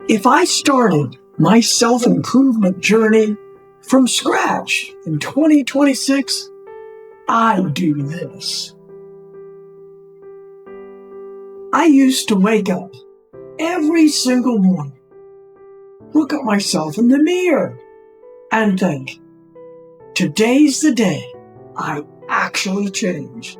If I started my self-improvement journey from scratch in 2026, I'd do this. I used to wake up every single morning, look at myself in the mirror, and think, today's the day I actually change.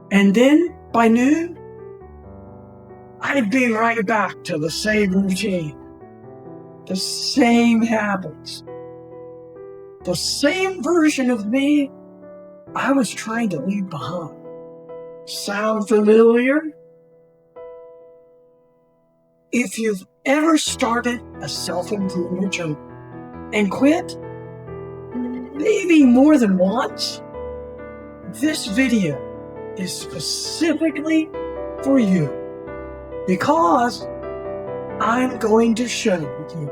And then by noon, I'd be right back to the same routine, the same habits, the same version of me I was trying to leave behind. Sound familiar? If you've ever started a self-improvement journey and quit, maybe more than once, this video is specifically for you because I'm going to show you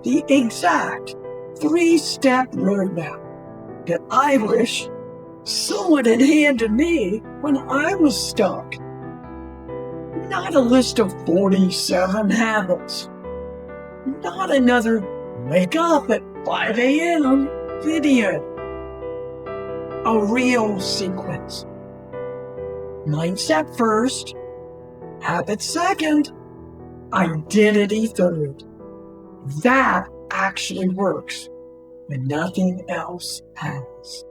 the exact 3-step roadmap that I wish someone had handed me when I was stuck. Not a list of 47 habits. Not another wake up at 5 a.m. video. A real sequence. Mindset first, habit second, identity third. That actually works when nothing else has.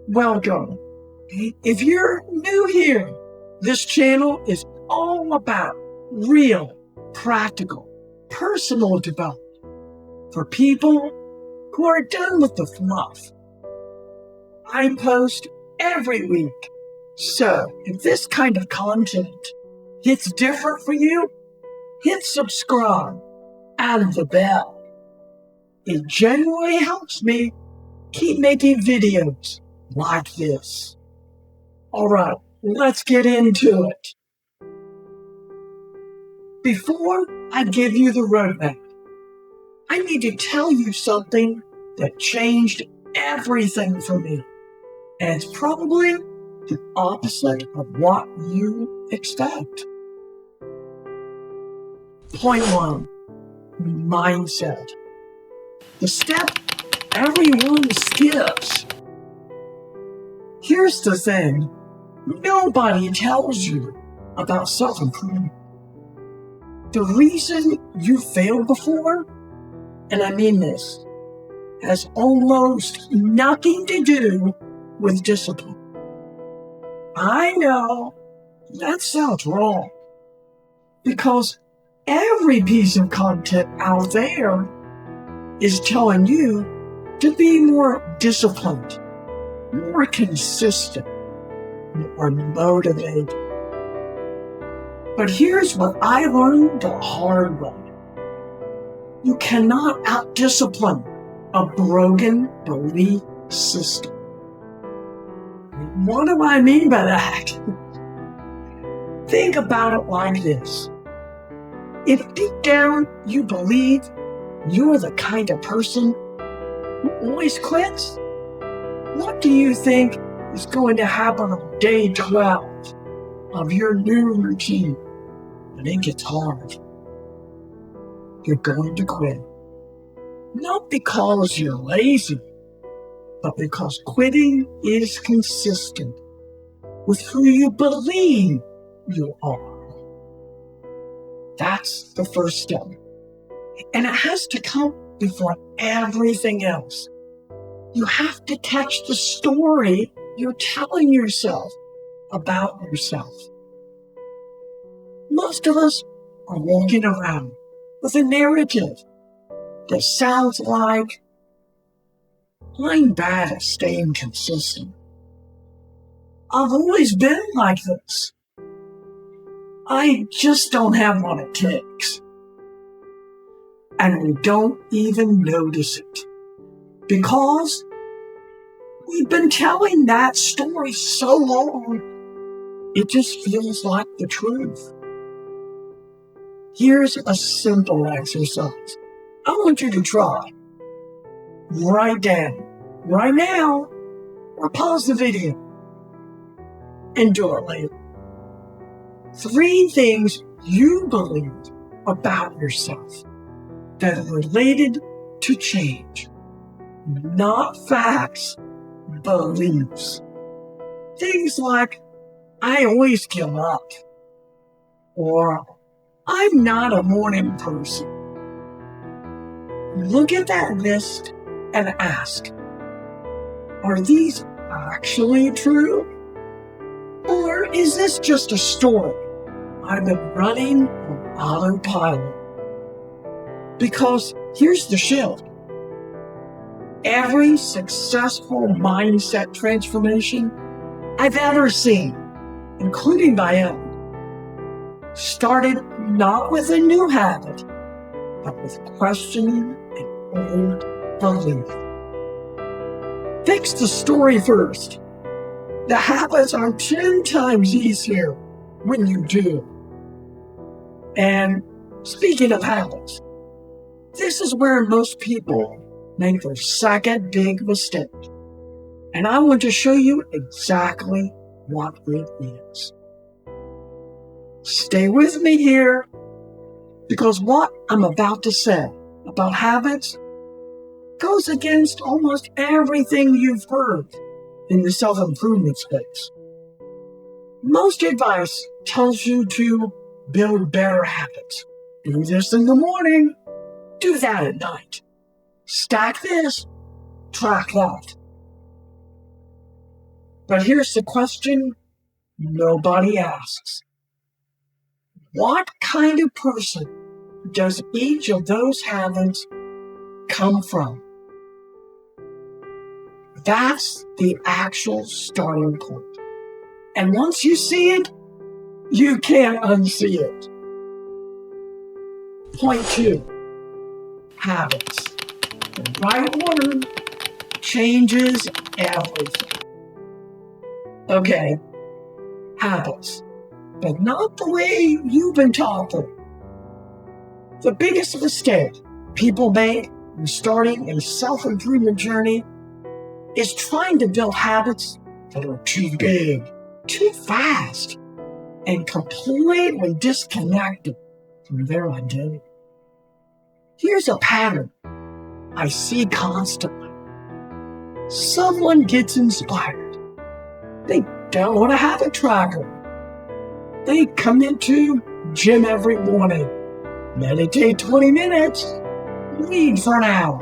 Welcome. If you're new here, this channel is all about real, practical, personal development for people who are done with the fluff. I post every week, so if this kind of content hits different for you, hit subscribe and the bell. It genuinely helps me keep making videos like this. All right, let's get into it. Before I give you the roadmap, I need to tell you something that changed everything for me. And it's probably the opposite of what you expect. Point 1, mindset. The step everyone skips. Here's the thing. Nobody tells you about self-improvement. The reason you failed before, and I mean this, has almost nothing to do with discipline. I know that sounds wrong, because every piece of content out there is telling you to be more disciplined, more consistent, more motivated. But here's what I learned the hard way. You cannot out-discipline a broken belief system. What do I mean by that? Think about it like this. If deep down you believe you're the kind of person who always quits, what do you think is going to happen on day 12 of your new routine when it gets hard? You're going to quit. Not because you're lazy, but because quitting is consistent with who you believe you are. That's the first step. And it has to come before everything else. You have to catch the story you're telling yourself about yourself. Most of us are walking around with a narrative that sounds like, I'm bad at staying consistent. I've always been like this. I just don't have what it takes. And we don't even notice it because we've been telling that story so long, it just feels like the truth. Here's a simple exercise I want you to try. Write down right now or pause the video and do it later. 3 things you believe about yourself that are related to change. Not facts, beliefs. Things like, I always give up, or I'm not a morning person. Look at that list and ask, are these actually true? Or is this just a story I've been running on autopilot? Because here's the shift. Every successful mindset transformation I've ever seen, including my own, started not with a new habit, but with questioning an old belief. Fix the story first. The habits are 10 times easier when you do. And speaking of habits, this is where most people make their second big mistake. And I want to show you exactly what it is. Stay with me here, because what I'm about to say about habits goes against almost everything you've heard in the self-improvement space. Most advice tells you to build better habits. Do this in the morning, do that at night. Stack this, track that. But here's the question nobody asks. What kind of person does each of those habits come from? That's the actual starting point. And once you see it, you can't unsee it. Point 2, habits. The right order changes everything. Okay, habits, but not the way you've been taught them. The biggest mistake people make in starting a self-improvement journey is trying to build habits that are too big, too fast, and completely disconnected from their identity. Here's a pattern I see constantly. Someone gets inspired. They download a habit tracker. They come into gym every morning, meditate 20 minutes, read for an hour,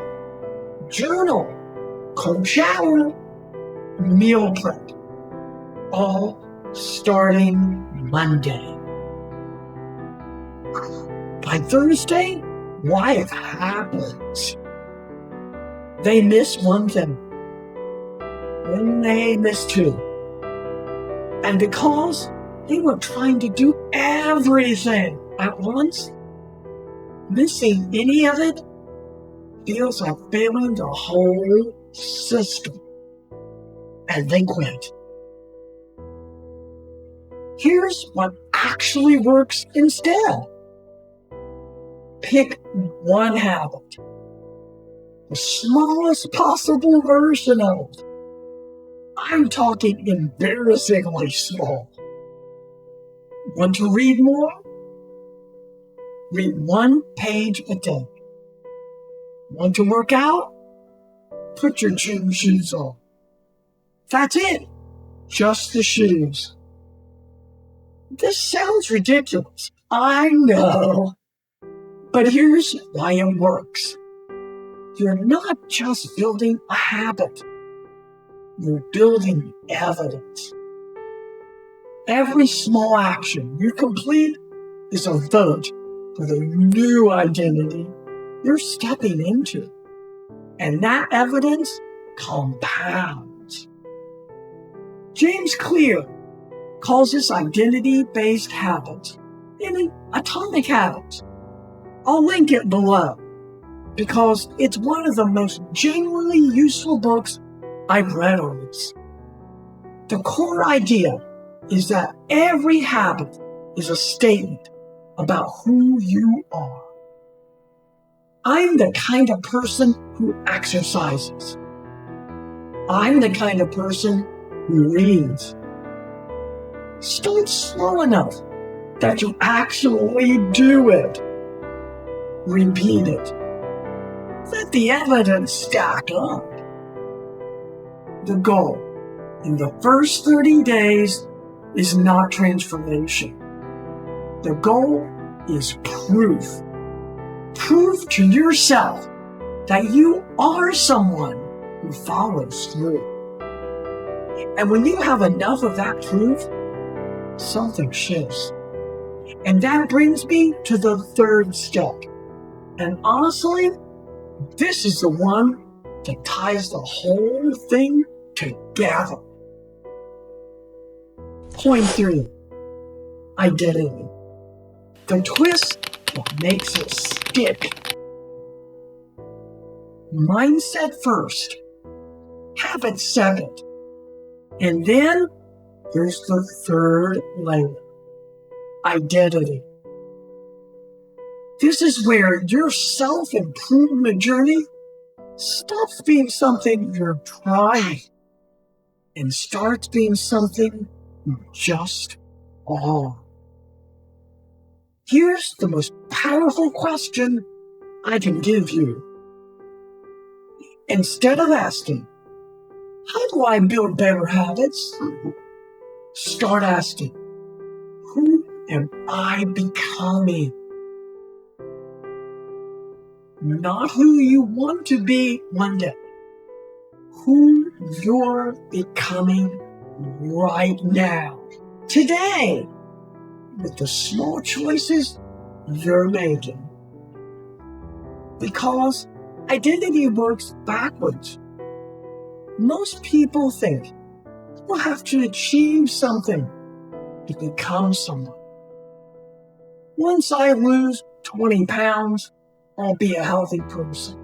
journal, cold shower, meal prep, all starting Monday. By Thursday, life happens. They miss one thing, then they miss two. And because they were trying to do everything at once, missing any of it feels like failing the whole system. And they quit. Here's what actually works instead. Pick one habit, the smallest possible version of it. I'm talking embarrassingly small. Want to read more? Read 1 page a day. Want to work out? Put your gym shoes on. That's it. Just the shoes. This sounds ridiculous. I know. But here's why it works. You're not just building a habit. You're building evidence. Every small action you complete is a vote for the new identity you're stepping into. And that evidence compounds. James Clear calls this identity-based habits in atomic habits. I'll link it below because it's one of the most genuinely useful books I've read on this. The core idea is that every habit is a statement about who you are. I'm the kind of person who exercises. I'm the kind of person who reads. Start slow enough that you actually do it. Repeat it. Let the evidence stack up. The goal in the first 30 days is not transformation. The goal is proof. Proof to yourself that you are someone who follows through. And when you have enough of that proof, something shifts. And that brings me to the third step. And honestly, this is the one that ties the whole thing together. Point 3. Identity. The twist that makes it stick. Mindset first. Habit second. And then there's the third layer. Identity. This is where your self-improvement journey stops being something you're trying and starts being something you just are. Here's the most powerful question I can give you. Instead of asking, how do I build better habits? Start asking, who am I becoming? Not who you want to be one day. Who you're becoming right now. Today. With the small choices you're making. Because identity works backwards. Most people think you have to achieve something to become someone. Once I lose 20 pounds, I'll be a healthy person.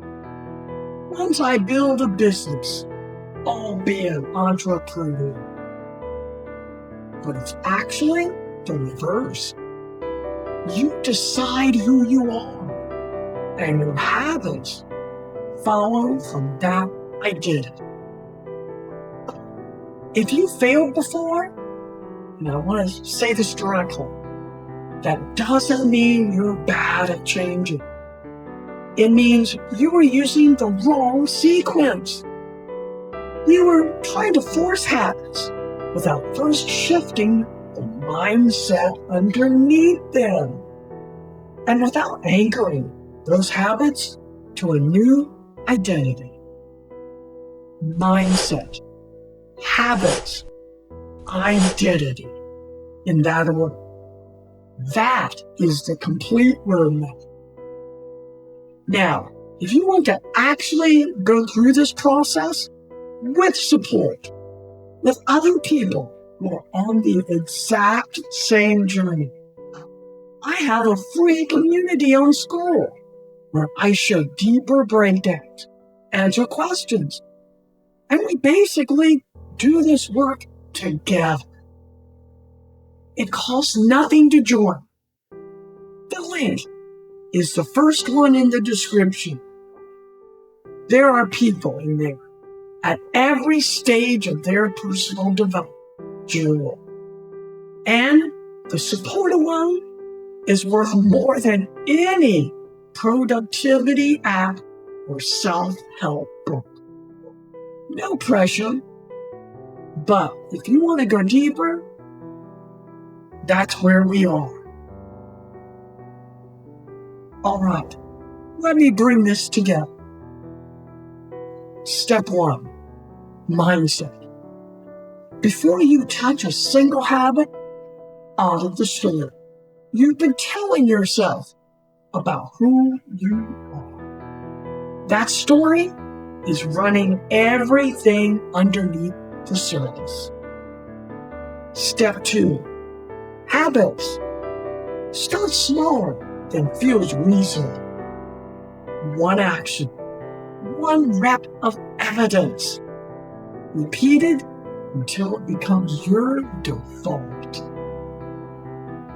Once I build a business, I'll be an entrepreneur. But it's actually the reverse. You decide who you are, and your habits follow from that identity. If you failed before, and I want to say this directly, that doesn't mean you're bad at changing. It means you were using the wrong sequence. You were trying to force habits without first shifting the mindset underneath them, and without anchoring those habits to a new identity. Mindset, habits, identity, in that order. That is the complete roadmap. Now, if you want to actually go through this process with support, with other people who are on the exact same journey, I have a free community on School where I show deeper breakdowns, answer questions, and we basically do this work together. It costs nothing to join. The link is the first one in the description. There are people in there at every stage of their personal development journey. And the support alone is worth more than any productivity app or self-help book. No pressure, but if you want to go deeper, that's where we are. All right, let me bring this together. Step 1, mindset. Before you touch a single habit out of the store, you've been telling yourself about who you are. That story is running everything underneath the surface. Step 2, habits. Start smaller than feels reasonable. One action, one rep of evidence, repeated until it becomes your default.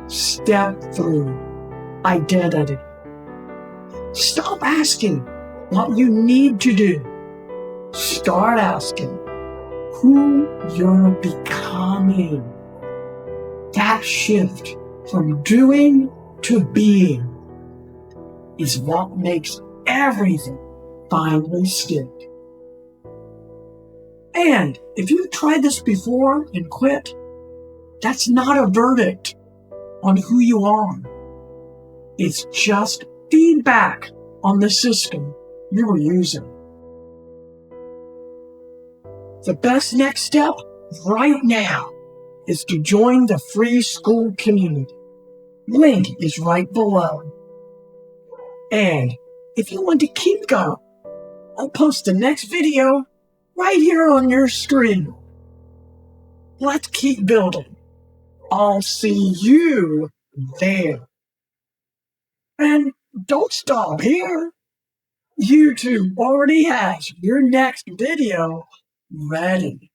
Step 3, identity. Stop asking what you need to do. Start asking who you're becoming. That shift from doing to being is what makes everything finally stick. And if you've tried this before and quit, that's not a verdict on who you are. It's just feedback on the system you were using. The best next step right now is to join the free school community. Link is right below. And if you want to keep going, I'll post the next video right here on your screen. Let's keep building. I'll see you there. And don't stop here. YouTube already has your next video ready.